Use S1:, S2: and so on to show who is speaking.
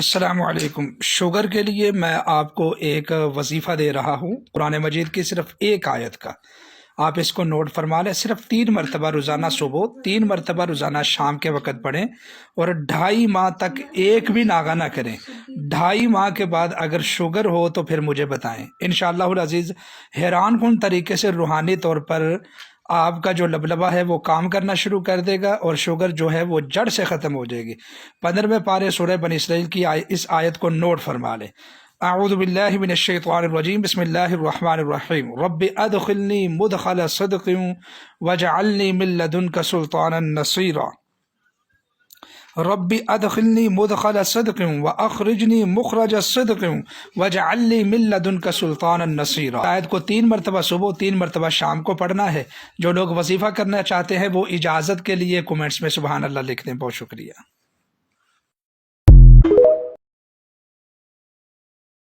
S1: السلام علیکم۔ شوگر کے لیے میں آپ کو ایک وظیفہ دے رہا ہوں، قرآن مجید کی صرف ایک آیت کا۔ آپ اس کو نوٹ فرما لیں، صرف 3 مرتبہ روزانہ صبح، 3 مرتبہ روزانہ شام کے وقت پڑھیں، اور 2.5 ماہ تک ایک بھی ناغہ نہ کریں۔ 2.5 ماہ کے بعد اگر شوگر ہو تو پھر مجھے بتائیں، انشاءاللہ العزیز حیران کن طریقے سے روحانی طور پر آپ کا جو لبلبہ ہے وہ کام کرنا شروع کر دے گا، اور شوگر جو ہے وہ جڑ سے ختم ہو جائے گی۔ 15ویں پارے سورہ بنی اسرائیل کی اس آیت کو نوٹ فرما لیں۔ اعوذ باللہ من الشیطان الرجیم، بسم اللہ الرحمن الرحیم، رب ادخلنی مدخل صدق واجعلنی من لدنک سلطانا نصیرا۔ رب ادخلنی مدخل صدق واخرجنی مخرج صدق واجعلنی من لدنک سلطانا نصیرا۔ آیت کو 3 مرتبہ صبح، 3 مرتبہ شام کو پڑھنا ہے۔ جو لوگ وظیفہ کرنا چاہتے ہیں وہ اجازت کے لیے کومنٹس میں سبحان اللہ لکھ دیں۔ بہت شکریہ۔